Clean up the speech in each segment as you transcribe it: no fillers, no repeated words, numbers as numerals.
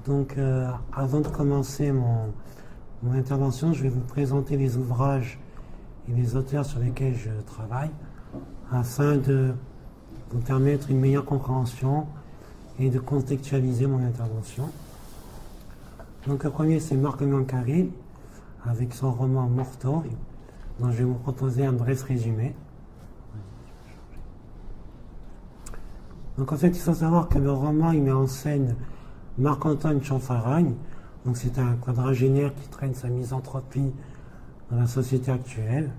Donc, avant de commencer mon intervention, je vais vous présenter les ouvrages et les auteurs sur lesquels je travaille, afin de vous permettre une meilleure compréhension et de contextualiser mon intervention. Donc, le premier, c'est Marc Miancari, avec son roman Morto, dont je vais vous proposer un bref résumé. Donc, en fait, il faut savoir que le roman, il met en scène Marc-Antoine Chanfaragne. Donc, c'est un quadragénaire qui traîne sa misanthropie dans la société actuelle.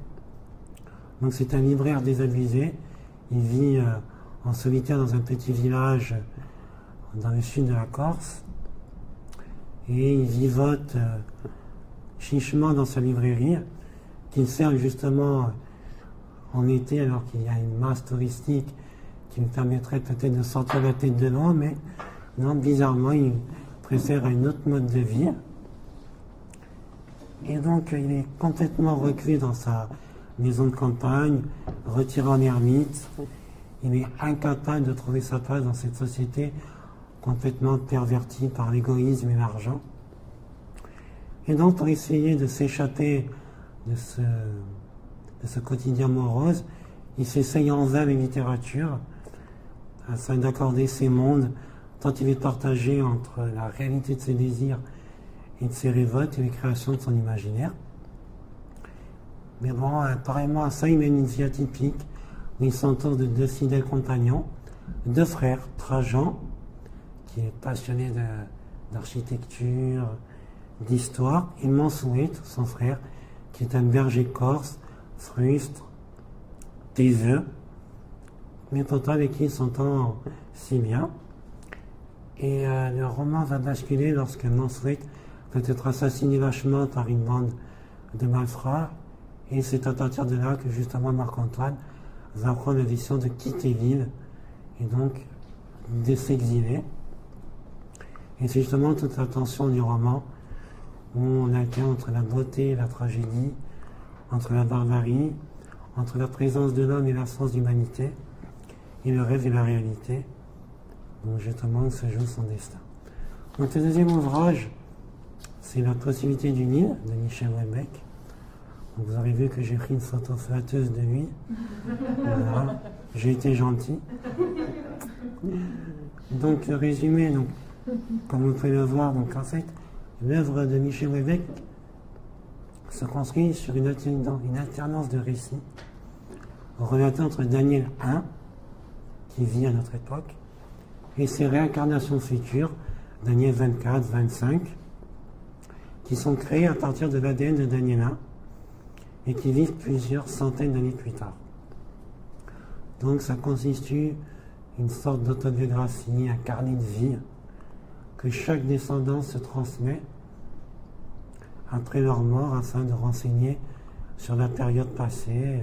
Donc, c'est un libraire désabusé. Il vit en solitaire dans un petit village dans le sud de la Corse. Et il vivote chichement dans sa librairie, qu'il sert justement en été, alors qu'il y a une masse touristique qui lui permettrait peut-être de sortir la tête de l'eau, mais non, bizarrement, il préfère un autre mode de vie. Et donc, il est complètement reclus dans sa maison de campagne, retiré en ermite. Il est incapable de trouver sa place dans cette société complètement pervertie par l'égoïsme et l'argent. Et donc, pour essayer de s'échapper de ce quotidien morose, il s'essaye en vain à la littérature, afin d'accorder ses mondes, tant il est partagé entre la réalité de ses désirs et de ses révoltes et les créations de son imaginaire. Mais bon, apparemment à ça, il mène une vie atypique, où il s'entoure de deux fidèles compagnons, deux frères, Trajan, qui est passionné d'architecture, d'histoire, et Mansuet, son frère, qui est un berger corse, frustre, taiseux, mais pourtant avec qui il s'entend si bien. Et le roman va basculer lorsque Mansuet peut être assassiné lâchement par une bande de malfrats, et c'est à partir de là que justement Marc-Antoine va prendre la décision de quitter l'île, et donc de s'exiler. Et c'est justement toute la tension du roman, où on alterne entre la beauté et la tragédie, entre la barbarie, entre la présence de l'homme et l'absence d'humanité, et le rêve et la réalité. Donc justement, où se joue son destin. Donc le deuxième ouvrage, c'est La possibilité d'une île, de Michel Houellebecq. Donc vous avez vu que j'ai pris une photo flatteuse de lui. Voilà. J'ai été gentil. Donc le résumé, donc, comme vous pouvez le voir, donc en fait, l'œuvre de Michel Houellebecq se construit sur une alternance de récits relatés entre Daniel 1, qui vit à notre époque, et ses réincarnations futures, Daniel 24, 25, qui sont créées à partir de l'ADN de Daniel 1 et qui vivent plusieurs centaines d'années plus tard. Donc ça constitue une sorte d'autobiographie, un carnet de vie que chaque descendant se transmet après leur mort afin de renseigner sur la période passée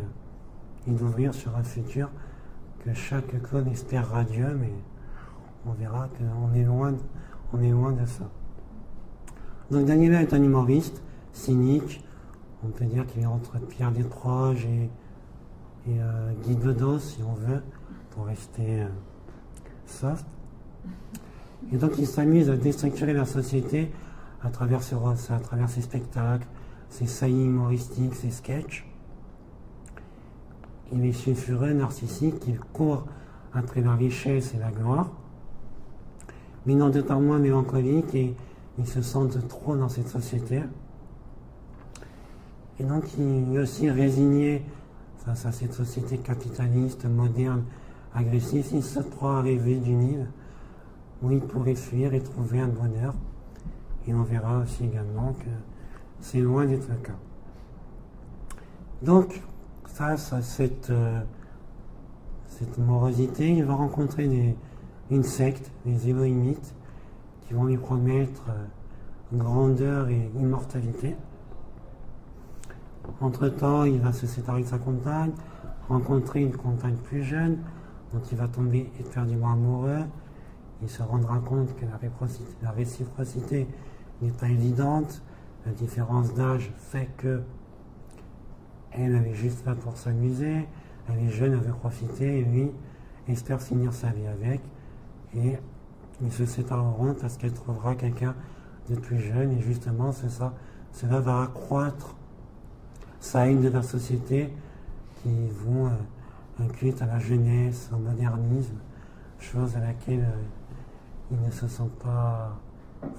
et d'ouvrir sur un futur que chaque clone espère radieux, mais on verra qu'on est loin de ça. Donc Daniela est un humoriste cynique, on peut dire qu'il est entre Pierre Desproges et Guy Bedos, si on veut, pour rester soft. Et donc il s'amuse à déstructurer la société à travers ses spectacles, ses saillies humoristiques, ses sketchs. Il est sulfureux, narcissique, il court après la richesse et la gloire, mais non d'autant moins mélancolique, et il se sent de trop dans cette société. Et donc il est aussi résigné face à cette société capitaliste, moderne, agressive. Il se croit à rêver d'une île où il pourrait fuir et trouver un bonheur. Et on verra aussi également que c'est loin d'être le cas. Donc, face à cette morosité, il va rencontrer une secte, les Élohimites, qui vont lui promettre grandeur et immortalité. Entre-temps, il va se séparer de sa compagne, rencontrer une compagne plus jeune, dont il va tomber éperdument amoureux. Il se rendra compte que la réciprocité n'est pas évidente. La différence d'âge fait que elle est juste là pour s'amuser, elle est jeune, elle veut profiter, et lui espère finir sa vie avec. Et Ils se sépareront parce qu'elle trouvera quelqu'un de plus jeune, et justement, c'est ça. Cela va accroître sa haine de la société, qui vont un culte à la jeunesse, au modernisme, chose à laquelle ils ne se sentent pas,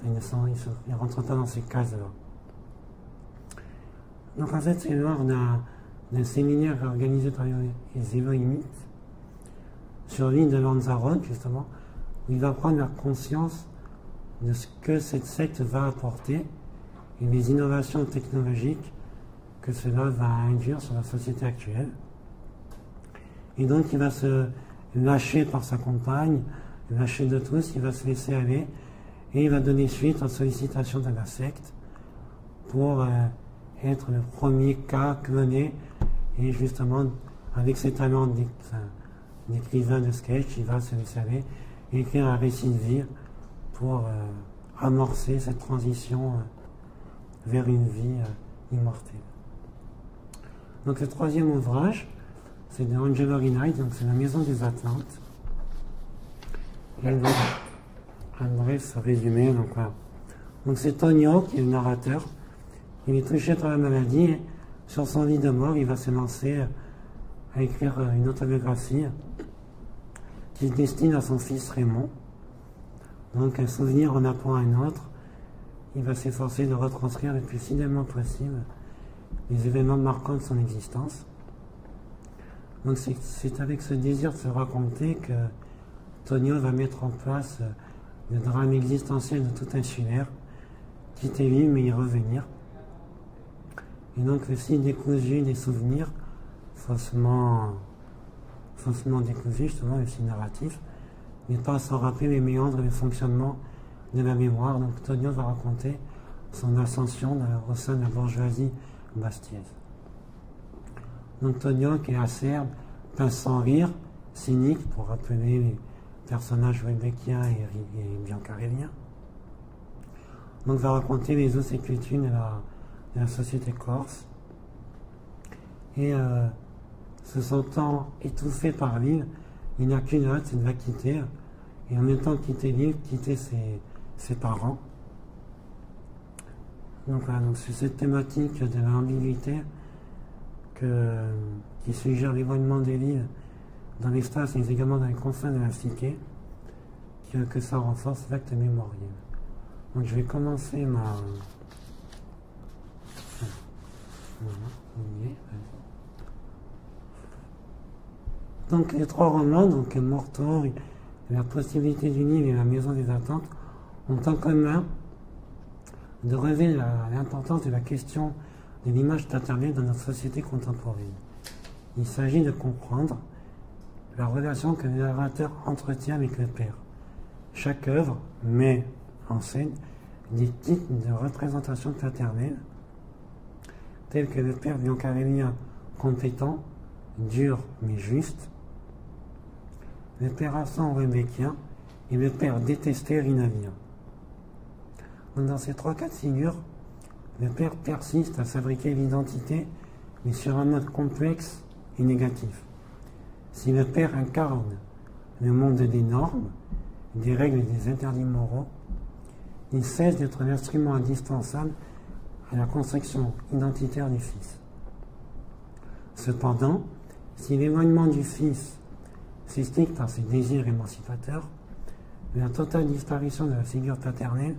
ils ne rentrent pas dans ces cases-là. Donc en fait, c'est lors d'un séminaire organisé par les Élohimites sur l'île de Lanzarote, justement, où il va prendre la conscience de ce que cette secte va apporter et les innovations technologiques que cela va induire sur la société actuelle. Et donc il va se lâcher par sa compagne, lâcher de tous, il va se laisser aller et il va donner suite aux sollicitations de la secte pour être le premier cas cloné, et justement avec ses talents d'écrivain de sketch, il va se laisser aller et écrire un récit de vie pour amorcer cette transition vers une vie immortelle. Donc le troisième ouvrage, c'est de Angelo Rinaldi, donc c'est La Maison des Atlantes. Et donc, un bref résumé, donc voilà. Donc c'est Tonio qui est le narrateur. Il est touché par la maladie et sur son lit de mort, il va se lancer à écrire une autobiographie qui se destine à son fils Raymond. Donc un souvenir en appelant un autre, il va s'efforcer de retranscrire le plus fidèlement possible les événements marquants de son existence. Donc c'est avec ce désir de se raconter que Tonio va mettre en place le drame existentiel de tout insulaire, quitter l'île mais y revenir. Et donc le site décousu des souvenirs, faussement décousu, justement, le site narratif, n'est pas sans rappeler les méandres et le fonctionnement de la mémoire. Donc Tonio va raconter son ascension au sein de la bourgeoisie bastiaise. Donc Tonio, qui est acerbe, pince sans rire, cynique, pour rappeler les personnages Rebecca et Biancarellien, donc va raconter les us et coutumes de la société corse. Et se sentant étouffé par l'île, il n'a qu'une hâte, c'est de la quitter. Et en même temps quitter l'île, quitter ses parents. Donc voilà, donc c'est cette thématique de l'ambiguïté qui suggère l'éloignement de l'île dans l'espace, mais également dans les confins de la psyché, que ça renforce l'acte mémoriel. Donc je vais commencer ma... Donc les trois romans, donc Mortor, La possibilité du Nil et La Maison des Attentes, ont en commun de relever l'importance de la question de l'image paternelle dans notre société contemporaine. Il s'agit de comprendre la relation que le narrateur entretient avec le père. Chaque œuvre met en scène des types de représentation paternelle, tels que le père biancarellien compétent, dur mais juste, le père absent rebéckien et le père détesté rinalien. Dans ces trois cas de figure, le père persiste à fabriquer l'identité, mais sur un mode complexe et négatif. Si le père incarne le monde des normes, des règles et des interdits moraux, il cesse d'être l'instrument indispensable à la construction identitaire du fils. Cependant, si l'éloignement du fils s'explique par ses désirs émancipateurs, la totale disparition de la figure paternelle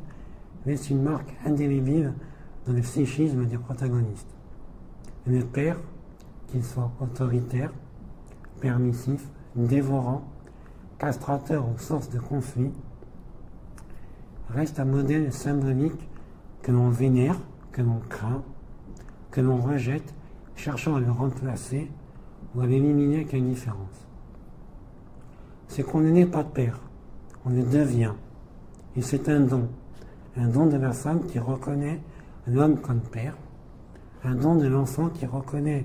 laisse une marque indélébile dans le psychisme des protagonistes. Le père, qu'il soit autoritaire, permissif, dévorant, castrateur ou source de conflit, reste un modèle symbolique que l'on vénère, que l'on craint, que l'on rejette, cherchant à le remplacer ou à l'éliminer avec indifférence. C'est qu'on n'est pas de père, on le devient, et c'est un don de la femme qui reconnaît l'homme comme père, un don de l'enfant qui reconnaît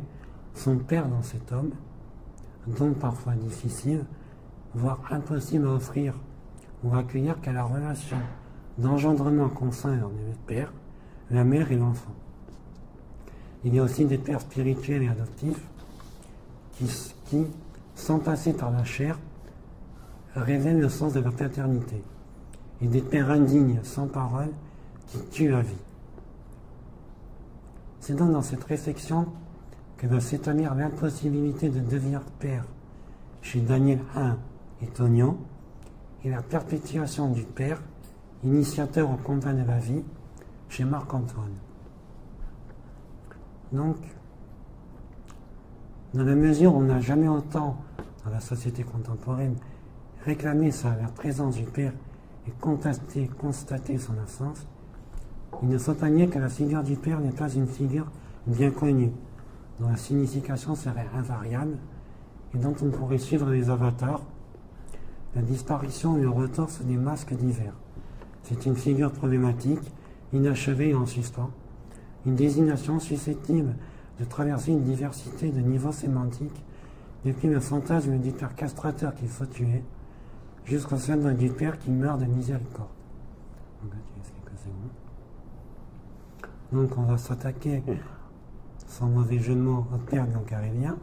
son père dans cet homme, don parfois difficile, voire impossible à offrir ou à accueillir qu'à la relation d'engendrement consaint entre le père, la mère et l'enfant. Il y a aussi des pères spirituels et adoptifs qui, sans passer par la chair, révèlent le sens de la paternité. et des pères indignes, sans parole, qui tuent la vie. C'est donc dans cette réflexion que va s'établir l'impossibilité de devenir père chez Daniel 1 et Tognon, et la perpétuation du père, initiateur au combat de la vie, chez Marc-Antoine. Donc, dans la mesure où on n'a jamais autant, dans la société contemporaine, réclamé la présence du père et constaté son absence, il ne faut pas nier que la figure du père n'est pas une figure bien connue, dont la signification serait invariable et dont on pourrait suivre les avatars, la disparition et le retour sur des masques divers. C'est une figure problématique, inachevée et en suspens, une désignation susceptible de traverser une diversité de niveaux sémantiques, depuis le fantasme du père castrateur qu'il faut tuer, jusqu'au symbole du père qui meurt de miséricorde. Donc on va s'attaquer, sans mauvais jeu de mots, au père Biancarellien.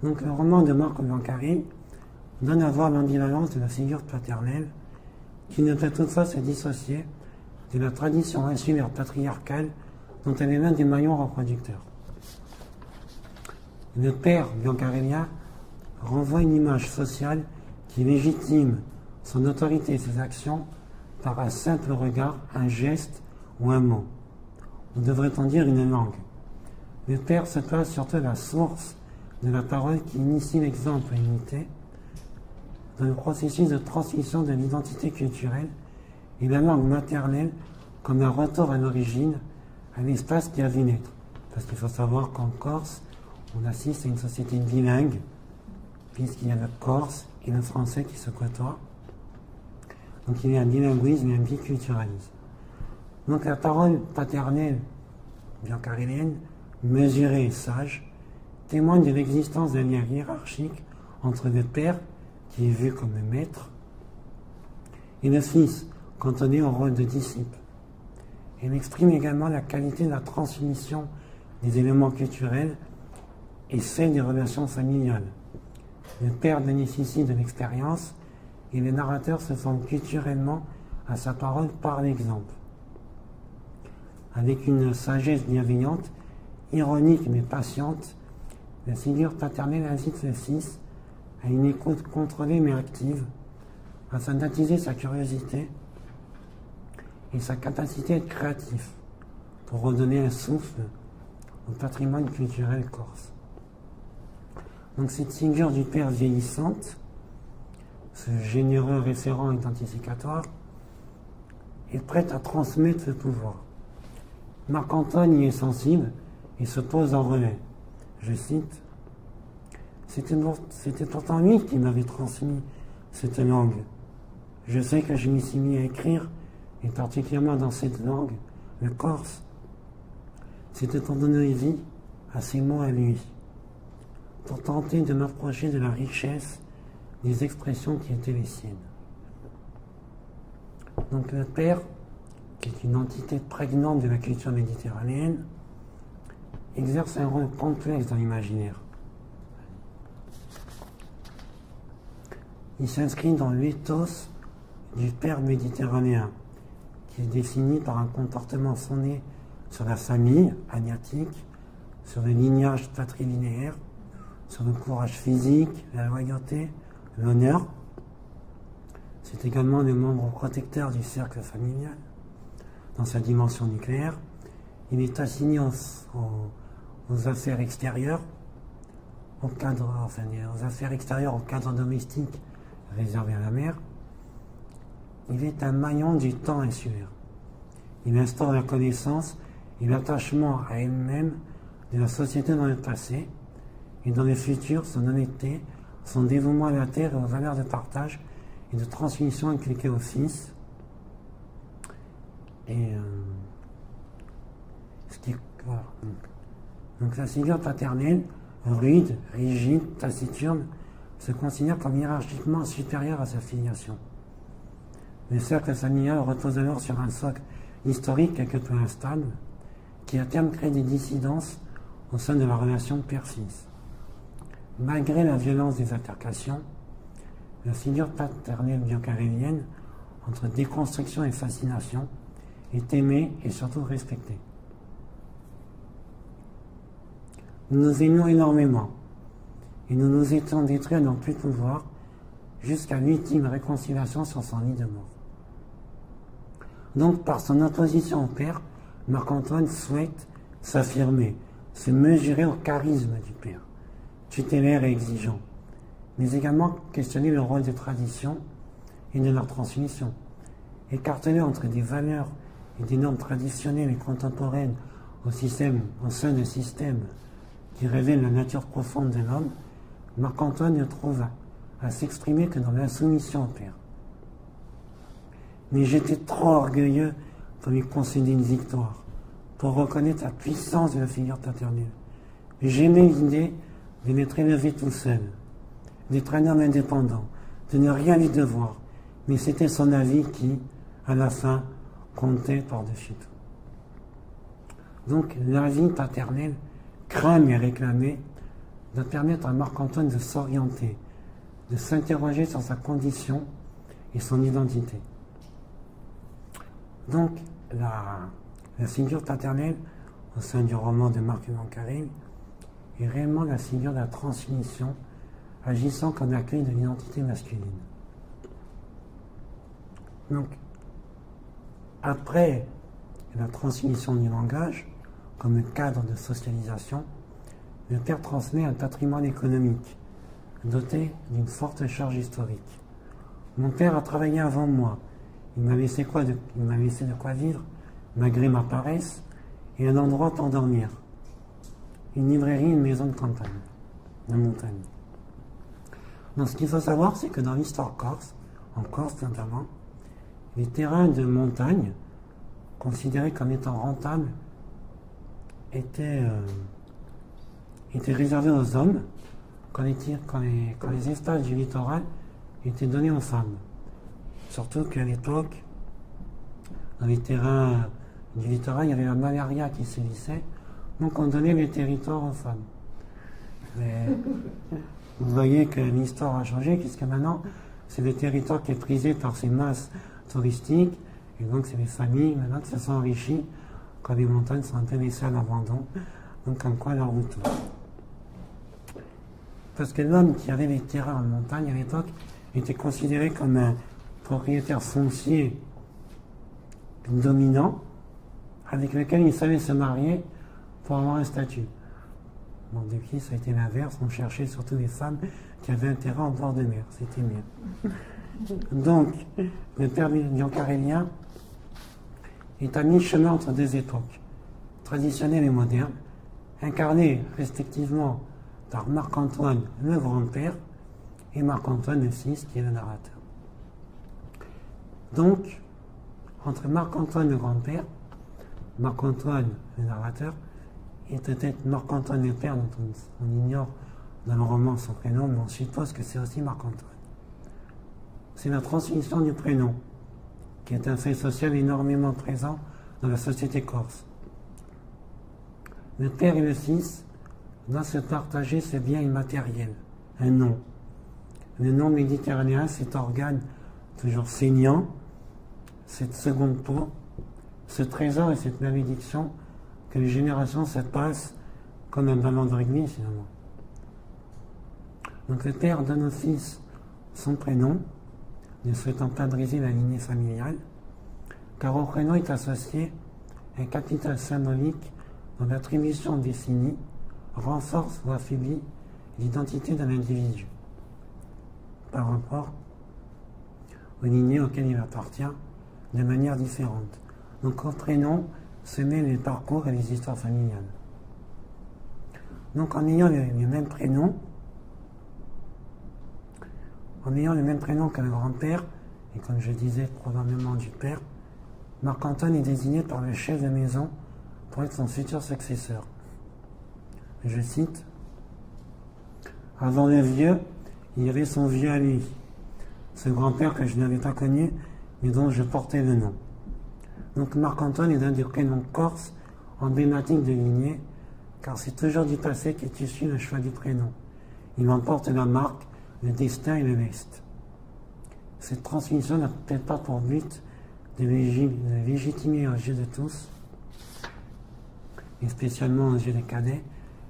Donc le roman de Marc Biancarelli donne à voir l'ambivalence de la figure paternelle, qui ne peut toutefois se dissocier de la tradition insulaire patriarcale dont elle est l'un des maillons reproducteurs. Le père biancarellien renvoie une image sociale qui légitime son autorité et ses actions par un simple regard, un geste ou un mot. Ou devrait-on dire une langue. Le père se place surtout à la source de la parole qui initie l'exemple imité dans le processus de transmission de l'identité culturelle et la langue maternelle comme un retour à l'origine, à l'espace qui a vu naître. Parce qu'il faut savoir qu'en Corse, on assiste à une société bilingue, puisqu'il y a le corse et le français qui se côtoient. Donc il y a un bilinguisme et un biculturalisme. Donc la parole paternelle biancarellienne, mesurée et sage, témoigne de l'existence d'un lien hiérarchique entre le père, qui est vu comme le maître, et le fils, cantonné au rôle de disciple. Elle exprime également la qualité de la transmission des éléments culturels et celle des relations familiales. Le père bénéficie de l'expérience et le narrateur se forme culturellement à sa parole par l'exemple. Avec une sagesse bienveillante, ironique mais patiente, la figure paternelle invite le fils à une écoute contrôlée mais active, afin d'attiser sa curiosité et sa capacité à être créatif, pour redonner un souffle au patrimoine culturel corse. Donc cette figure du père vieillissante, ce généreux référent identificatoire, est prête à transmettre le pouvoir. Marc-Antoine y est sensible et se pose en relais. Je cite, « C'était pourtant lui qui m'avait transmis cette langue. Je sais que je m'y suis mis à écrire, et particulièrement dans cette langue, le corse. C'était pour donner vie à ces mots à lui, pour tenter de m'approcher de la richesse des expressions qui étaient les siennes. » Donc le père, qui est une entité prégnante de la culture méditerranéenne, exerce un rôle complexe dans l'imaginaire. Il s'inscrit dans l'éthos du père méditerranéen, qui est défini par un comportement fondé sur la famille agnatique, sur le lignage patrilinéaire, sur le courage physique, la loyauté, l'honneur. C'est également le membre protecteur du cercle familial. Dans sa dimension nucléaire, il est assigné aux affaires extérieures, aux affaires extérieures, au cadre domestique réservé à la mère. Il est un maillon du temps insulaire. Il instaure la connaissance et l'attachement à elle-même de la société dans le passé, et dans le futur, son honnêteté, son dévouement à la terre et aux valeurs de partage et de transmission inculquées au fils. Et voilà. Donc la figure paternelle, rude, rigide, taciturne, se considère comme hiérarchiquement supérieure à sa filiation. Le cercle familial repose alors sur un socle historique quelque peu instable, qui à terme crée des dissidences au sein de la relation père-fils. Malgré la violence des altercations, la figure paternelle biocarélienne, entre déconstruction et fascination, est aimée et surtout respectée. Nous nous aimions énormément, et nous nous étions détruits à n'en plus pouvoir, jusqu'à l'ultime réconciliation sur son lit de mort. Donc, par son opposition au père, Marc-Antoine souhaite s'affirmer, se mesurer au charisme du père, tutélaire et exigeant, mais également questionner le rôle des traditions et de leur transmission, écarteler entre des valeurs et des normes traditionnelles et contemporaines au sein de systèmes qui révèlent la nature profonde de l'homme. Marc-Antoine ne trouve à s'exprimer que dans l'insoumission au père. Mais j'étais trop orgueilleux pour lui concéder une victoire, pour reconnaître la puissance de la figure paternelle. J'aimais l'idée de m'être élevé tout seul, d'être un homme indépendant, de ne rien lui devoir, mais c'était son avis qui, à la fin, comptait par-dessus tout. Donc l'avis paternel, craint et réclamé, doit permettre à Marc-Antoine de s'orienter, de s'interroger sur sa condition et son identité. Donc, la figure paternelle, au sein du roman de Marc Mancaril, est réellement la figure de la transmission, agissant comme accueil de l'identité masculine. Donc, après la transmission du langage, comme cadre de socialisation, le père transmet un patrimoine économique, doté d'une forte charge historique. Mon père a travaillé avant moi. Il m'a laissé de quoi vivre, malgré ma paresse, et un endroit pour dormir. Une librairie, une maison de campagne, de montagne. Donc ce qu'il faut savoir, c'est que dans l'histoire corse, en Corse notamment, les terrains de montagne, considérés comme étant rentables, étaient réservés aux hommes quand les espaces du littoral étaient donnés aux femmes. Surtout qu'à l'époque, dans les terrains du littoral, il y avait la malaria qui sévissait, donc on donnait les territoires aux femmes. Mais vous voyez que l'histoire a changé, puisque maintenant, c'est le territoire qui est prisé par ces masses touristiques, et donc c'est les familles maintenant qui se sont enrichies quand les montagnes sont un peu laissées à l'abandon, donc comme quoi leur retour. Parce que l'homme qui avait les terrains en montagne à l'époque était considéré comme un propriétaire foncier dominant avec lequel il savait se marier pour avoir un statut. Bon, depuis, ça a été l'inverse. On cherchait surtout les femmes qui avaient un terrain en bord de mer. C'était mieux. Donc, le père biocarélien est à mi-chemin entre deux époques, traditionnelle et moderne, incarné respectivement par Marc-Antoine, le grand-père, et Marc-Antoine, le fils, qui est le narrateur. Donc, entre Marc-Antoine, le grand-père, Marc-Antoine, le narrateur, et peut-être Marc-Antoine, le père, dont on ignore dans le roman son prénom, mais on suppose que c'est aussi Marc-Antoine. C'est la transmission du prénom, qui est un fait social énormément présent dans la société corse. Le père et le fils doivent se partager ce bien immatériel, un nom. Le nom méditerranéen, cet organe toujours saignant, cette seconde peau, ce trésor et cette malédiction que les générations se passent comme un ballon de rugby finalement. Donc le père donne au fils son prénom, ne souhaitant pas briser la lignée familiale, car au prénom est associé un capital symbolique dont l'attribution définie renforce ou affaiblit l'identité de l'individu par rapport aux lignées auxquelles il appartient de manière différente. Donc au prénom se mêlent les parcours et les histoires familiales. Donc en ayant le même prénom, que le grand-père, et comme je disais probablement du père, Marc-Antoine est désigné par le chef de maison pour être son futur successeur. Je cite, « Avant le vieux, il y avait son vieux à lui, ce grand-père que je n'avais pas connu, mais dont je portais le nom. » Donc Marc-Antoine est un des prénoms corses emblématiques de lignée, car c'est toujours du passé qu'est issu le choix du prénom. Il emporte la marque, le destin et le lest. Cette transmission n'a peut-être pas pour but de légitimer aux yeux de tous, et spécialement aux yeux des cadets,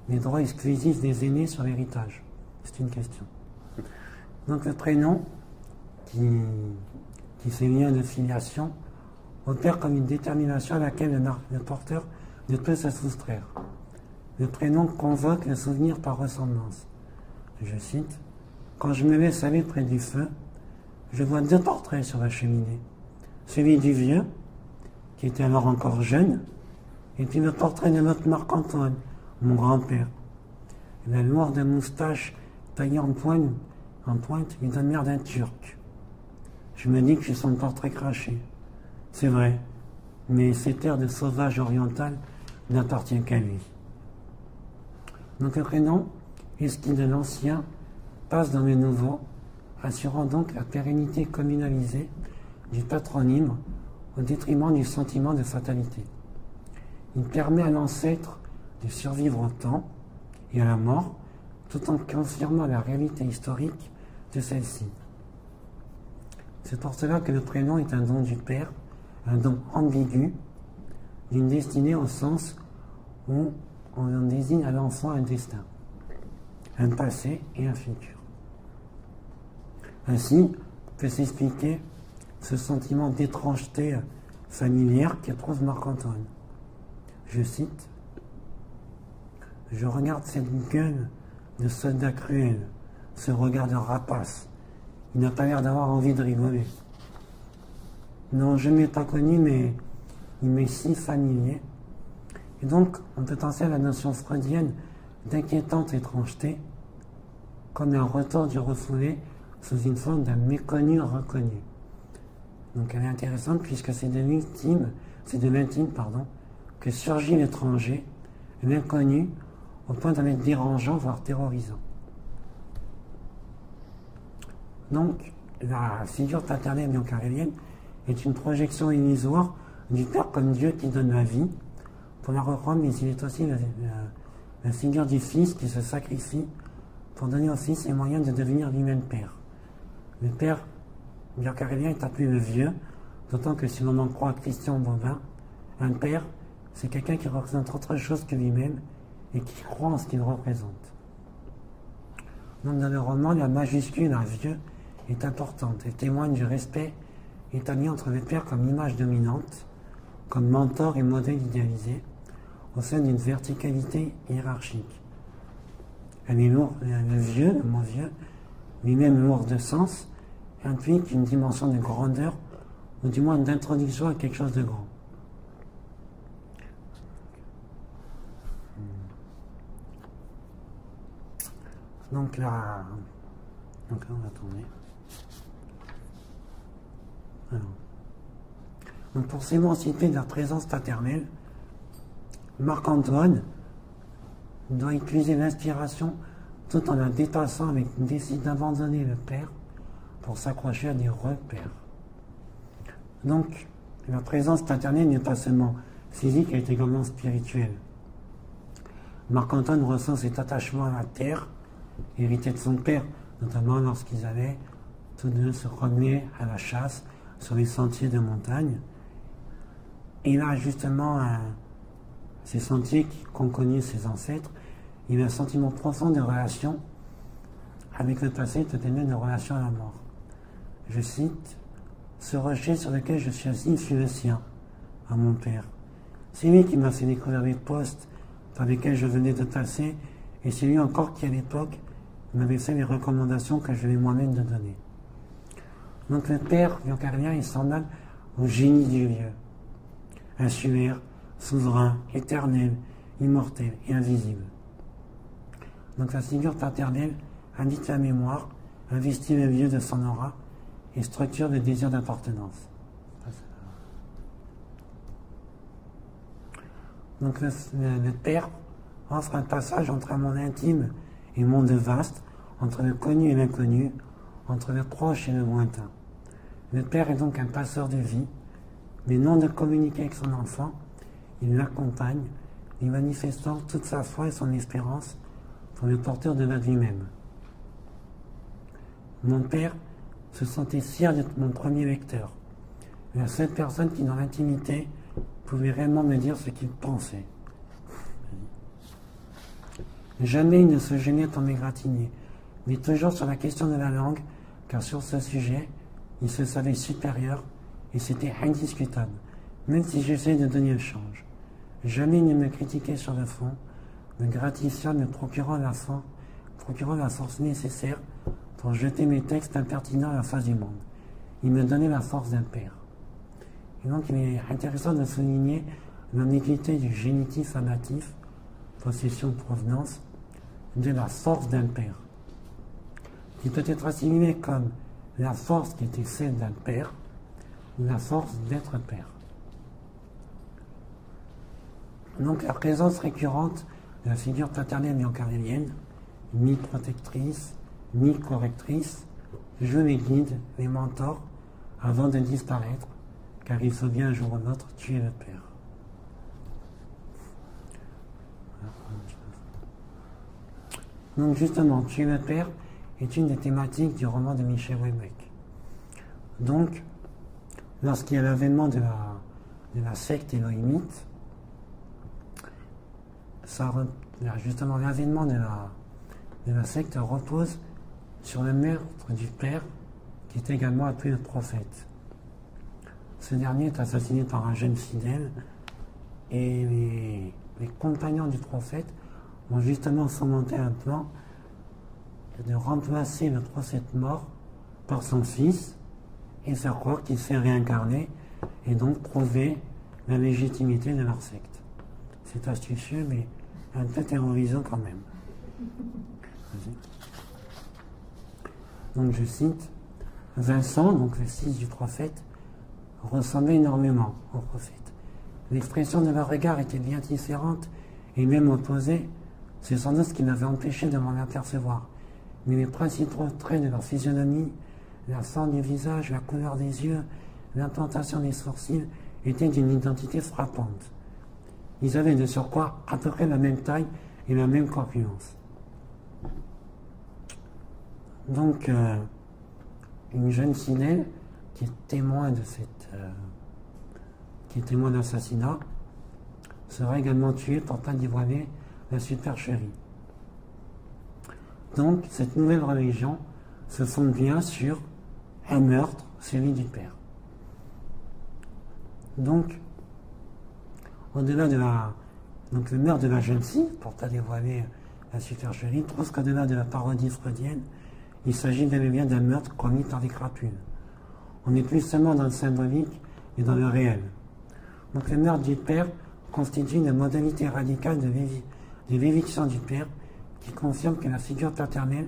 les droits exclusifs des aînés sur l'héritage. C'est une question. Donc le prénom, qui fait lien de filiation, opère comme une détermination à laquelle le porteur ne peut se soustraire. Le prénom convoque le souvenir par ressemblance. Je cite, « Quand je me laisse aller près du feu, je vois deux portraits sur la cheminée. Celui du vieux, qui était alors encore jeune, et puis le portrait de notre Marc-Antoine, mon grand-père. La lourde moustache taillée en pointe lui donne l'air d'un Turc. Je me dis que j'ai son portrait craché. C'est vrai, mais cet air de sauvage oriental n'appartient qu'à lui. » Donc le prénom, esquisse de l'ancien, passe dans le nouveau, assurant donc la pérennité communalisée du patronyme au détriment du sentiment de fatalité. Il permet à l'ancêtre de survivre au temps et à la mort, tout en confirmant la réalité historique de celle-ci. C'est pour cela que le prénom est un don du Père, un don ambigu, d'une destinée au sens où on désigne à l'enfant un destin, un passé et un futur. Ainsi peut s'expliquer ce sentiment d'étrangeté familière qu'éprouve Marc-Antoine. Je cite, « Je regarde cette gueule de soldat cruel, ce regard de rapace. Il n'a pas l'air d'avoir envie de rigoler. Non, je ne l'ai pas connu, mais il m'est si familier. » Et donc, on peut penser à la notion freudienne d'inquiétante étrangeté comme un retour du refoulé sous une forme d'un méconnu reconnu. Donc elle est intéressante puisque c'est de l'intime, que surgit l'étranger, l'inconnu, au point d'en être dérangeant, voire terrorisant. Donc, la figure paternelle biancarellienne est une projection illusoire du Père comme Dieu qui donne la vie, pour la reprendre, mais il est aussi la figure du Fils qui se sacrifie pour donner au Fils les moyens de devenir lui-même Père. Le Père biancarellien est appelé le Vieux, d'autant que si l'on en croit Christian Bobin, un Père, c'est quelqu'un qui représente autre chose que lui-même et qui croit en ce qu'il représente. Donc dans le roman, la majuscule à Vieux est importante. Elle témoigne du respect établi entre le Père comme image dominante, comme mentor et modèle idéalisé, au sein d'une verticalité hiérarchique. Elle est lourde, le vieux, le mot vieux, lui-même lourd de sens, implique une dimension de grandeur, ou du moins d'introduction à quelque chose de grand. Donc là on va tourner. Alors. Donc pour s'émanciper de la présence paternelle, Marc-Antoine doit utiliser l'inspiration tout en la détassant avec une décision d'abandonner le Père pour s'accrocher à des repères. Donc, la présence paternelle n'est pas seulement physique, elle est également spirituelle. Marc-Antoine ressent cet attachement à la terre, hérité de son père, notamment lorsqu'ils allaient tous deux se promener à la chasse sur les sentiers de montagne. Et là, justement, ces sentiers qu'ont connus ses ancêtres, il a un sentiment profond de relation avec le passé, tout de même de relation à la mort. Je cite, « Ce rocher sur lequel je suis assis fut le sien, à mon père. C'est lui qui m'a fait découvrir les postes par lesquels je venais de passer, et c'est lui encore qui, à l'époque, m'avait fait les recommandations que je vais moi-même de donner. » Donc le père biancarellien est semblable au génie du lieu, insulaire, souverain, éternel, immortel et invisible. Donc la figure paternelle indique la mémoire, investit le lieu de son aura et structure le désir d'appartenance. Donc le Père offre un passage entre un monde intime et un monde vaste, entre le connu et l'inconnu, entre le proche et le lointain. Le Père est donc un passeur de vie, mais non de communiquer avec son enfant, il l'accompagne, lui manifestant toute sa foi et son espérance pour le porteur de la vie même. Mon Père se sentait fier d'être mon premier lecteur. La seule personne qui, dans l'intimité, pouvait réellement me dire ce qu'il pensait. Jamais il ne se gênait pour m'égratigner, mais toujours sur la question de la langue, car sur ce sujet, il se savait supérieur et c'était indiscutable, même si j'essayais de donner le change. Jamais il ne me critiquait sur le fond, me gratifiant, me procurant la force nécessaire pour jeter mes textes impertinents à la face du monde. Il me donnait la force d'un père. Et donc il est intéressant de souligner l'ambiguïté du génitif amatif, possession de provenance, de la force d'un père, qui peut être assimilée comme la force qui était celle d'un père, ou la force d'être père. Donc la présence récurrente de la figure paternelle néo-carélienne, mi-protectrice, mi-correctrice, je les guide, les mentors, avant de disparaître, car il faut bien un jour ou l'autre tuer le père. Donc justement, tuer le père est une des thématiques du roman de Michel Houellebecq. Donc, lorsqu'il y a l'avènement de la secte élohimite, justement l'avènement de la secte repose sur le meurtre du père, qui est également appelé le prophète. Ce dernier est assassiné par un jeune fidèle, et les compagnons du prophète ont justement fomenté un plan de remplacer le prophète mort par son fils et faire croire qu'il s'est réincarné et donc prouver la légitimité de leur secte. C'est astucieux, mais un peu terrorisant quand même. Donc je cite, Vincent, donc le fils du prophète, ressemblait énormément au prophète. L'expression de leur regard était bien différente et même opposée. C'est sans doute ce qui m'avait empêché de m'en apercevoir. Mais les principaux traits de leur physionomie, la forme du visage, la couleur des yeux, l'implantation des sourcils, étaient d'une identité frappante. Ils avaient de surcroît à peu près la même taille et la même corpulence. Donc, une jeune fidèle qui est témoin de d'assassinat sera également tuée pour pas dévoiler la supercherie. Donc, cette nouvelle religion se fonde bien sur un meurtre, celui du père. Donc, au-delà de le meurtre de la jeune fille, pour pas dévoiler la supercherie, trouve qu'au-delà de la parodie freudienne, il s'agit bel et bien d'un meurtre commis par des crapules. On n'est plus seulement dans le symbolique, mais dans le réel. Donc le meurtre du père constitue une modalité radicale de l'éviction du père qui confirme que la figure paternelle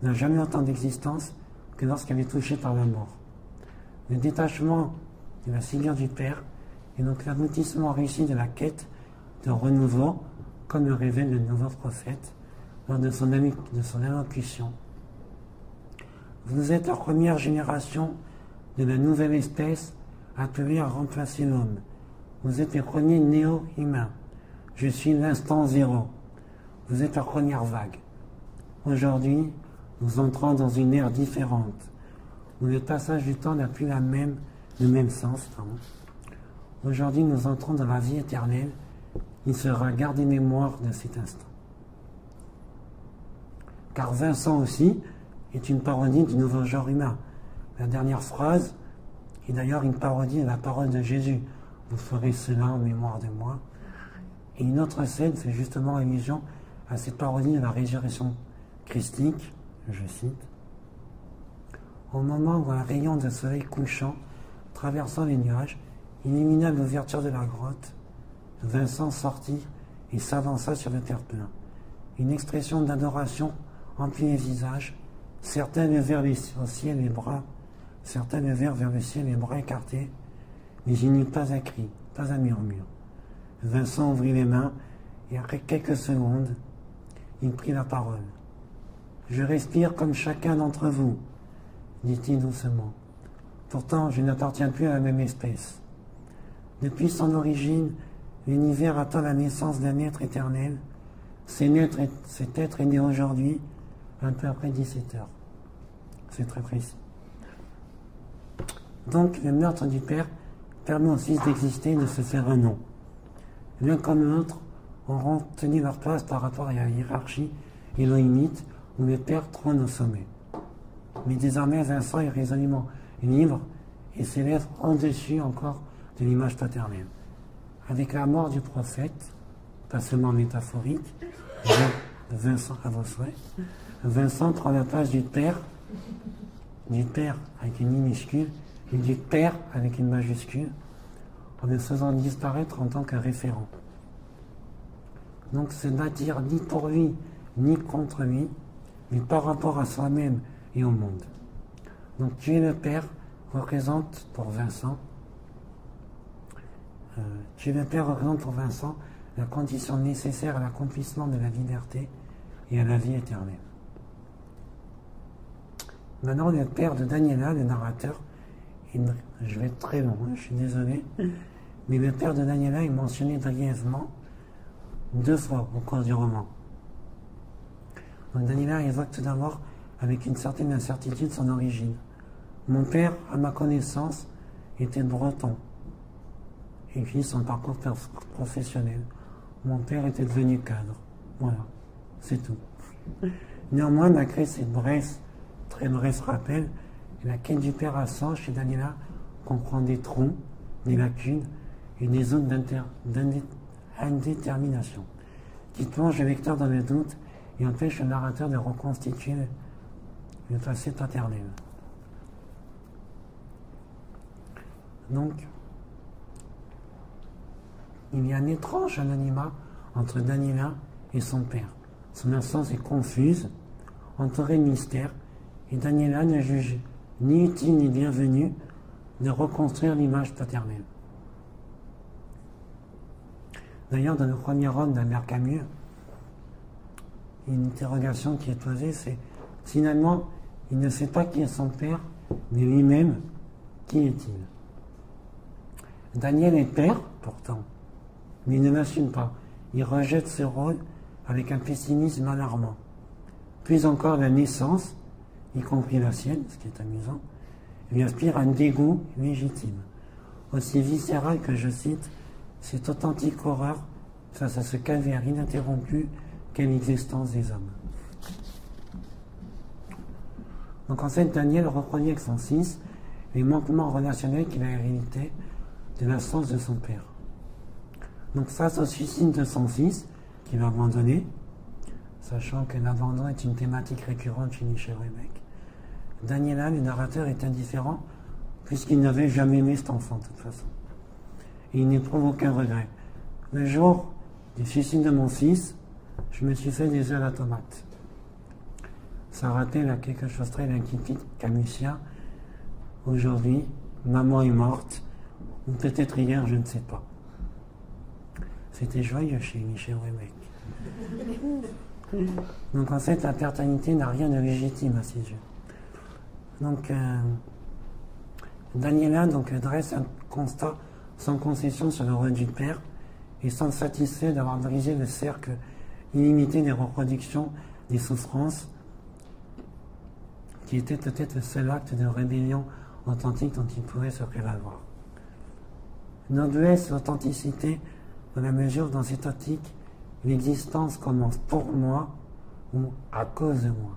n'a jamais autant d'existence que lorsqu'elle est touchée par la mort. Le détachement de la figure du père est donc l'aboutissement réussi de la quête de renouveau, comme le révèle le nouveau prophète lors de son allocution. Vous êtes la première génération de la nouvelle espèce appelée à remplacer l'homme. Vous êtes les premiers néo-humains. Je suis l'instant zéro. Vous êtes la première vague. Aujourd'hui, nous entrons dans une ère différente, où le passage du temps n'a plus le même sens. Aujourd'hui, nous entrons dans la vie éternelle. Il sera gardé mémoire de cet instant. Car Vincent aussi est une parodie du nouveau genre humain. La dernière phrase est d'ailleurs une parodie de la parole de Jésus. Vous ferez cela en mémoire de moi. Et une autre scène fait justement allusion à cette parodie de la résurrection christique, je cite. Au moment où un rayon de soleil couchant, traversant les nuages, illumina l'ouverture de la grotte, Vincent sortit et s'avança sur le terre-plein. Une expression d'adoration emplit les visages, certains levèrent au ciel les bras, certains levèrent vers le ciel les bras écartés, mais il n'y eut pas un cri, pas un murmure. Vincent ouvrit les mains et après quelques secondes, il prit la parole. « Je respire comme chacun d'entre vous, dit-il doucement. Pourtant, je n'appartiens plus à la même espèce. Depuis son origine, l'univers attend la naissance d'un être éternel. Cet être est né aujourd'hui, un peu après 17 heures. » C'est très précis. Donc le meurtre du père permet au fils d'exister et de se faire un nom. L'un comme l'autre auront tenu leur place par rapport à la hiérarchie élohimite où le père trône au sommet. Mais désormais Vincent est résolument libre et s'élève au-dessus encore de l'image paternelle. Avec la mort du prophète, pas seulement métaphorique, Vincent à vos souhaits, Vincent prend la place du père avec une minuscule, et du père avec une majuscule, en le faisant disparaître en tant que référent. Donc ce n'est dire ni pour lui, ni contre lui, mais par rapport à soi-même et au monde. Donc tu es le père représente pour Vincent, la condition nécessaire à l'accomplissement de la liberté et à la vie éternelle. Maintenant, le père de Daniela, le narrateur, je vais être très long, je suis désolé, mais le père de Daniela est mentionné brièvement 2 fois au cours du roman. Donc Daniela évoque tout d'abord avec une certaine incertitude son origine. Mon père, à ma connaissance, était breton. Et puis son parcours professionnel. Mon père était devenu cadre. Voilà, c'est tout. Néanmoins, malgré cette très bref rappel, la quête du père à sang chez Daniela comprend des trous, des lacunes et des zones d'indétermination qui plongent le lecteur dans le doute et empêchent le narrateur de reconstituer le passé paternel. Donc, il y a un étrange anonymat entre Daniela et son père. Son absence est confuse, entourée de mystère, et Daniela ne juge ni utile ni bienvenu de reconstruire l'image paternelle. D'ailleurs, dans le premier roman d'Albert Camus, une interrogation qui est posée, c'est finalement, il ne sait pas qui est son père, mais lui-même, qui est-il? Daniel est père, pourtant, mais il ne l'assume pas. Il rejette ce rôle avec un pessimisme alarmant. Puis encore, la naissance, y compris la sienne, ce qui est amusant, lui inspire un dégoût légitime, aussi viscéral que, je cite, cette authentique horreur face à ce calvaire ininterrompu qu'est l'existence des hommes. Donc en fait, Daniel reproduit avec son fils les manquements relationnels qu'il a hérités de l'absence de son père. Donc face au suicide de son fils, qu'il a abandonné, sachant que l'abandon est une thématique récurrente chez Michel Houellebecq, Daniela, le narrateur, est indifférent puisqu'il n'avait jamais aimé cet enfant de toute façon. Et il n'éprouve aucun regret. Le jour du suicide de mon fils, je me suis fait des œufs à la tomate. Ça rappelle à quelque chose de très limpide camusien. Aujourd'hui, maman est morte, ou peut-être hier, je ne sais pas. C'était joyeux chez Michel Houellebecq. Donc en fait, la paternité n'a rien de légitime à ses yeux. Donc, Daniela dresse un constat sans concession sur le rôle du père et semble satisfait d'avoir brisé le cercle illimité des reproductions des souffrances qui était peut-être le seul acte de rébellion authentique dont il pouvait se prévaloir. Noblesse et authenticité dans la mesure où dans cette optique, l'existence commence pour moi ou à cause de moi.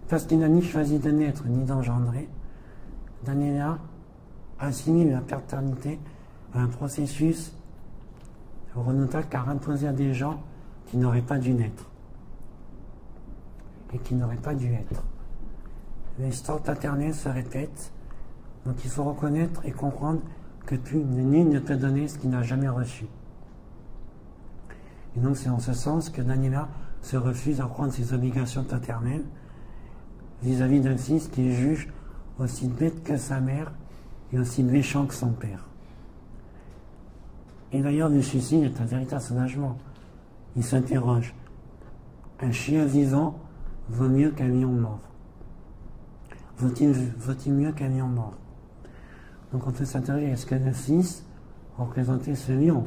Parce qu'il n'a ni choisi de naître ni d'engendrer, Daniela assimile la paternité à un processus redoutable car imposé à des gens qui n'auraient pas dû naître et qui n'auraient pas dû être. L'histoire paternelle se répète, donc il faut reconnaître et comprendre que nul ne peut donner ce qu'il n'a jamais reçu. Et donc c'est en ce sens que Daniela se refuse à prendre ses obligations paternelles vis-à-vis d'un fils qu'il juge aussi bête que sa mère et aussi méchant que son père. Et d'ailleurs, le suicide est un véritable soulagement. Il s'interroge. Un chien vivant vaut mieux qu'un lion mort. Vaut-il mieux qu'un lion mort? Donc on peut s'interroger, est-ce que le fils représentait ce lion?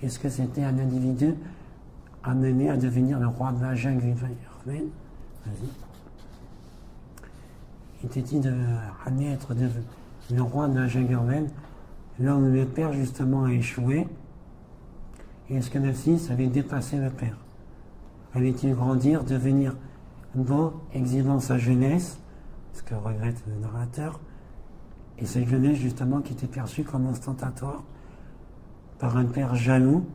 Est-ce que c'était un individu amené à devenir le roi de la jungle urbaine? Vas-y. était dit de ramener être le roi de la jungle urbaine, là où le père justement a échoué, et est-ce que le fils avait dépassé le père? Allait-il grandir, devenir beau, exhilant sa jeunesse, ce que regrette le narrateur, et cette jeunesse justement qui était perçue comme ostentatoire par un père jaloux,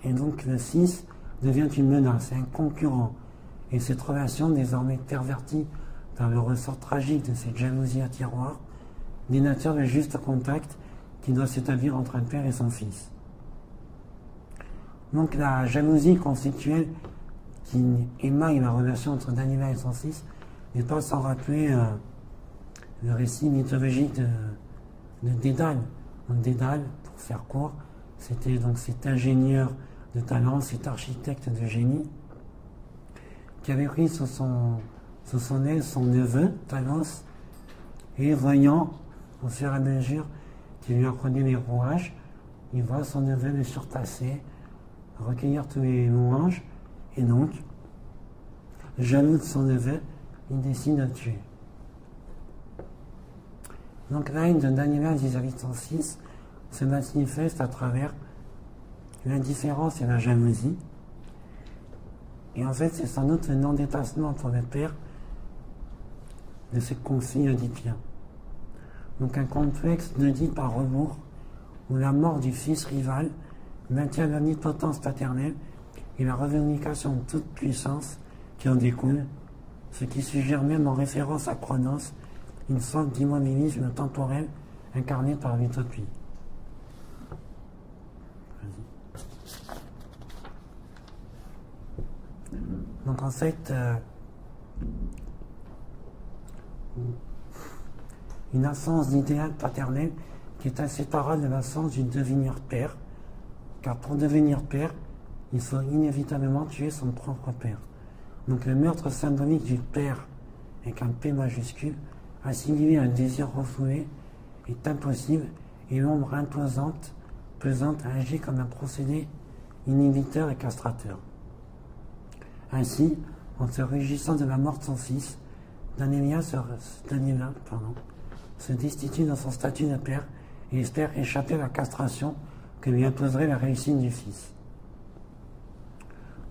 et donc le fils devient une menace, un concurrent, et cette relation désormais pervertie par le ressort tragique de cette jalousie à tiroir, dénature le juste contact qui doit s'établir entre un père et son fils. Donc la jalousie conceptuelle qui émaille la relation entre Daniela et son fils n'est pas sans rappeler le récit mythologique de Dédale. Donc Dédale, pour faire court, c'était donc cet ingénieur de talent, cet architecte de génie, qui avait pris sous son aile son neveu, Talos, et voyant, au fur et à mesure qu'il lui apprenait les rouages, il voit son neveu le surpasser, recueillir tous les louanges, et donc, jaloux de son neveu, il décide de le tuer. Donc la haine de Daniela vis-à-vis de son fils se manifeste à travers l'indifférence et la jalousie. Et en fait, c'est sans doute le non-dépassement pour le père de ce conflit oedipien. Donc un complexe d'Oedipe par rebours, où la mort du fils rival maintient l'omnipotence paternelle et la revendication de toute puissance qui en découle, ce qui suggère même en référence à Chronos une sorte d'immobilisme temporel incarné par l'utopie. Donc en fait, une absence d'idéal paternel qui est inséparable de l'absence du devenir père, car pour devenir père, il faut inévitablement tuer son propre père. Donc le meurtre symbolique du père, avec un P majuscule, assimilé à un désir refoulé, est impossible, et l'ombre imposante, pesante, agit comme un procédé inhibiteur et castrateur. Ainsi, en se régissant de la mort de son fils, Daniela se destitue dans son statut de père et espère échapper à la castration que lui imposerait la réussite du fils.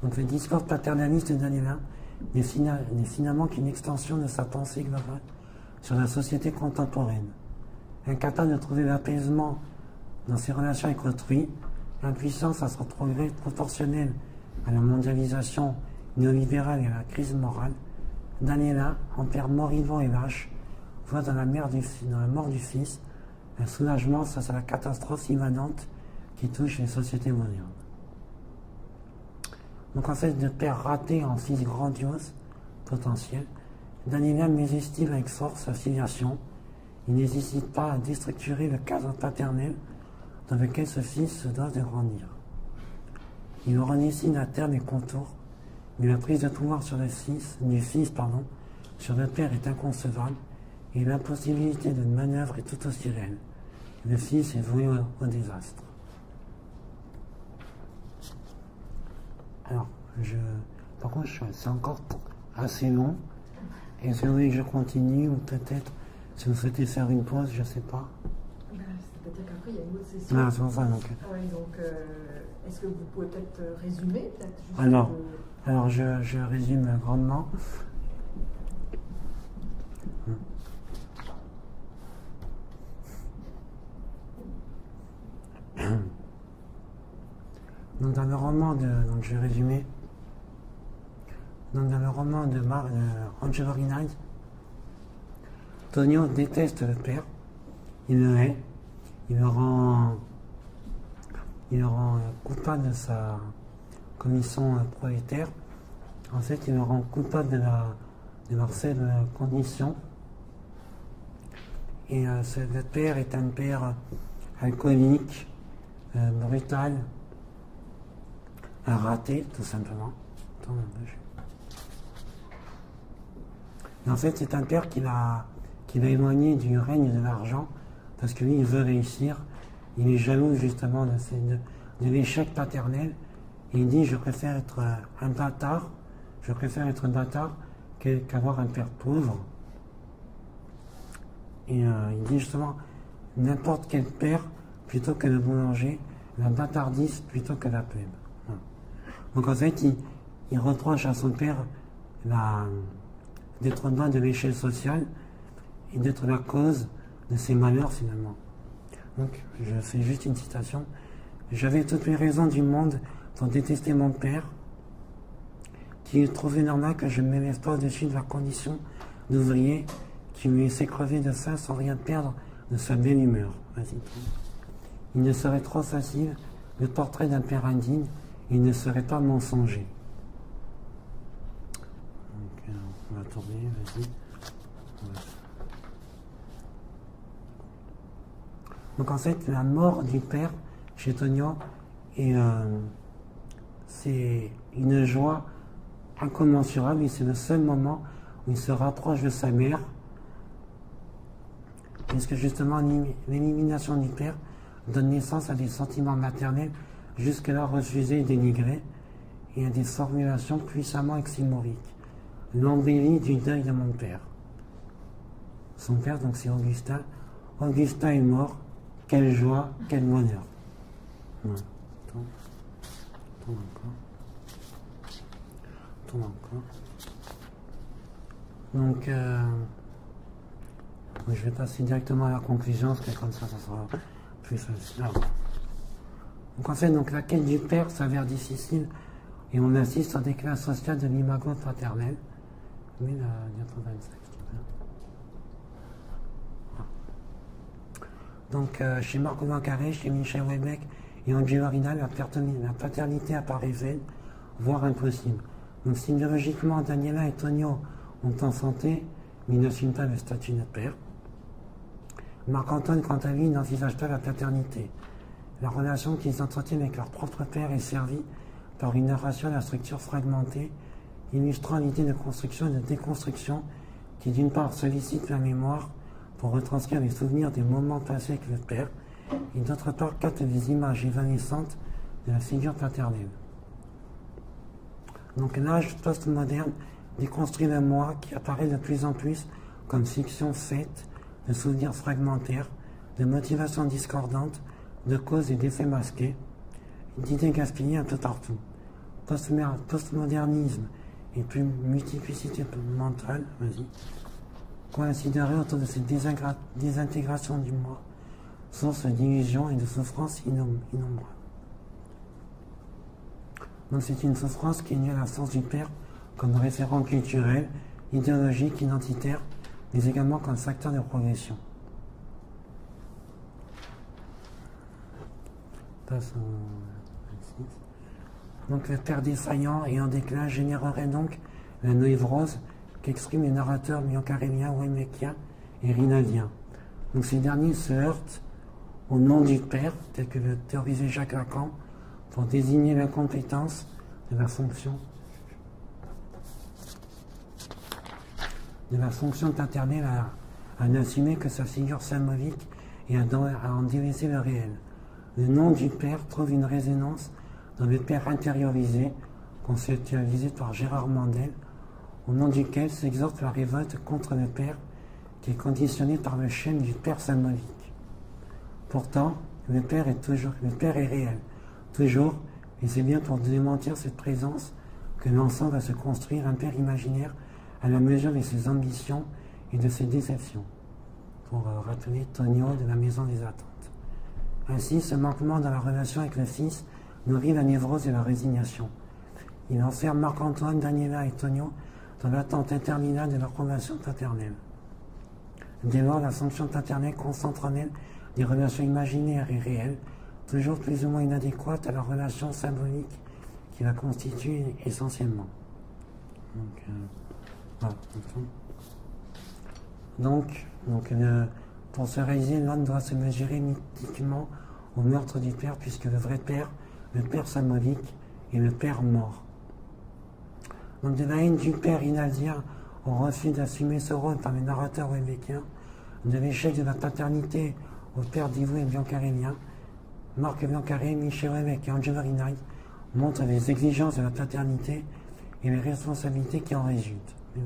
Donc le discours paternaliste de Daniela n'est finalement qu'une extension de sa pensée globale sur la société contemporaine. Incapable de trouver l'apaisement dans ses relations avec autrui, impuissance à son progrès proportionnel à la mondialisation néolibérale et à la crise morale, Daniela, en père moribond et lâche, voit dans la mort du fils un soulagement face à la catastrophe immanente qui touche les sociétés modernes. Donc en fait, de père raté en fils grandiose, potentiel, Daniela mésestime avec force sa filiation. Il n'hésite pas à déstructurer le cadre paternel dans lequel ce fils se doit de grandir. Il redessine à terme les contours, mais la prise de pouvoir sur du fils, sur le père est inconcevable, et l'impossibilité de manœuvre est tout aussi réelle. Le fils est voué au désastre. Alors, par contre, c'est encore assez long. Est-ce que vous voulez que je continue, ou peut-être, si vous souhaitez faire une pause, je ne sais pas. C'est-à-dire qu'après, il y a une autre session. Ah, c'est pour ça, donc. Ouais, donc, est-ce que vous pouvez peut-être résumer Alors, je résume grandement. Donc dans le roman donc je vais résumer. Donc dans le roman de Angelo Rinaldi, Tonio déteste le père, il le hait, il le rend coupable de sa commission prolétaire. En fait, il le rend coupable de leur faible condition. Et le père est un père alcoolique, brutal, un raté, tout simplement. Et en fait, c'est un père qui l'a éloigné du règne de l'argent, parce que lui, il veut réussir. Il est jaloux, justement, de l'échec paternel. Et il dit, je préfère être un bâtard qu'avoir un père pauvre. Et il dit justement, n'importe quel père, plutôt que le boulanger, la bâtardise plutôt que la plèbe. Voilà. Donc en fait, il reproche à son père d'être en bas de l'échelle sociale et d'être la cause de ses malheurs finalement. Donc je fais juste une citation. J'avais toutes les raisons du monde pour détester mon père, qui trouvait normal que je ne m'élève pas au-dessus de la condition d'ouvrier qui me laissait crever de faim sans rien perdre de sa belle humeur. Il ne serait trop facile le portrait d'un père indigne, il ne serait pas mensonger. Donc, on va tourner, vas-y. Voilà. Donc en fait, la mort du père chez Tonio, c'est une joie incommensurable et c'est le seul moment où il se rapproche de sa mère, puisque justement l'élimination du père donne naissance à des sentiments maternels jusque-là refusés et dénigrés et à des formulations puissamment oxymoriques. L'embellie du deuil de mon père. Son père, donc c'est Augustin. Augustin est mort. Quelle joie, quel bonheur. Voilà. Tourne encore. Tourne encore. Donc, je vais passer directement à la conclusion, parce que comme ça sera plus facile. Donc en fait, donc, la quête du père s'avère difficile, et on assiste au déclin social de l'imago paternel. Oui, la diapo 25. Donc, chez Marco Biancaré, chez Michel Houellebecq et Angelo Arena, la paternité apparaît vaine, voire impossible. Donc, si biologiquement Daniela et Tonio ont enfanté, mais ils n'assument pas le statut de père. Marc-Antoine, quant à lui, n'envisage pas la paternité. La relation qu'ils entretiennent avec leur propre père est servie par une narration à la structure fragmentée, illustrant l'idée de construction et de déconstruction qui, d'une part, sollicite la mémoire pour retranscrire les souvenirs des moments passés avec le père, et d'autre part capte des images évanescentes de la figure paternelle. Donc l'âge postmoderne déconstruit le moi qui apparaît de plus en plus comme fiction faite de souvenirs fragmentaires, de motivations discordantes, de causes et d'effets masqués, d'idées gaspillées un peu partout. Postmodernisme et plus multiplicité mentale, coïnciderait autour de cette désintégration du moi, source d'illusions et de souffrances innombrables. Donc c'est une souffrance qui nie la source du père comme référent culturel, idéologique, identitaire, mais également comme facteur de progression. Passe au 26. Donc le père défaillant et en déclin générerait donc la névrose qu'expriment les narrateurs biancaréliens, houellebecquiens et rinaldiens. Donc ces derniers se heurtent au nom du père, tel que le théorisait Jacques Lacan, pour désigner l'incompétence de la fonction paternelle à n'assumer que sa figure symbolique et à en délaisser le réel. Le nom du père trouve une résonance dans le père intériorisé, conceptualisé par Gérard Mandel, au nom duquel s'exhorte la révolte contre le père qui est conditionné par le schème du père symbolique. Pourtant, le père est réel, toujours, et c'est bien pour démentir cette présence que l'ensemble va se construire un père imaginaire à la mesure de ses ambitions et de ses déceptions, pour rappeler Tonio de la Maison des Attentes. Ainsi, ce manquement dans la relation avec le fils nourrit la névrose et la résignation. Il enferme Marc-Antoine, Daniela et Tonio dans l'attente interminable de leur relation paternelle. Dès lors, la fonction paternelle concentre en elle des relations imaginaires et réelles, toujours plus ou moins inadéquates à la relation symbolique qui la constitue essentiellement. Donc, pour se réaliser, l'homme doit se mesurer mythiquement au meurtre du père, puisque le vrai père, le père symbolique, est le père mort. Donc de la haine du père inaldien au refus d'assumer ce rôle par les narrateurs houellebecquiens, de l'échec de la paternité au père dévoué biancarélien, Marc Biancaré, Michel Houellebecq et Angelo Rinaldi montrent les exigences de la paternité et les responsabilités qui en résultent. Le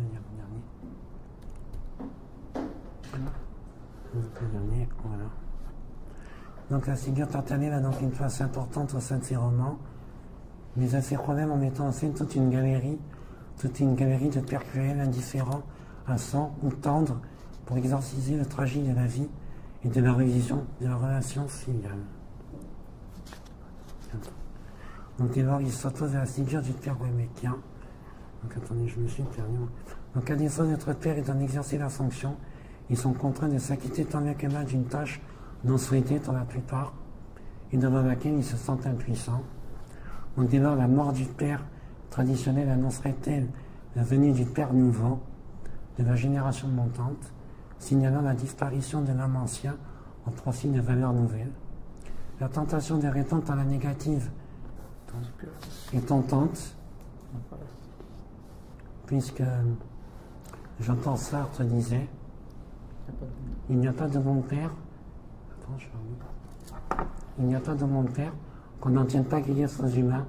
dernier, voilà. Donc la figure Tartaglia a donc une place importante au sein de ses romans, mais elle fait problème en mettant en scène toute une galerie de pères cruels, indifférents, absents ou tendres, pour exorciser le tragique de la vie et de la révision de la relation filiale. Donc dès lors, il s'oppose à la figure du père Goéméquien. Donc attendez, je me suis perdu. Donc à défaut d'être père et d'en exercer la fonction, ils sont contraints de s'acquitter tant bien que mal d'une tâche non souhaitée pour la plupart, et devant laquelle ils se sentent impuissants. Donc dès lors, la mort du père traditionnel annoncerait-elle la venue du père nouveau, de la génération montante, signalant la disparition de l'homme ancien au profit de valeurs nouvelles. La tentation de répondre à la négative est tentante, puisque Jean-Paul Sartre disait « Il n'y a pas de bon père, il n'y a pas de bon père qu'on n'en tienne pas griefs aux humains,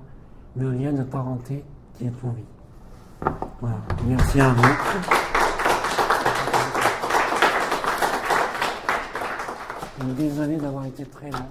mais au lien de parenté qui est pourri. » Voilà, merci à vous. Désolé d'avoir été très long.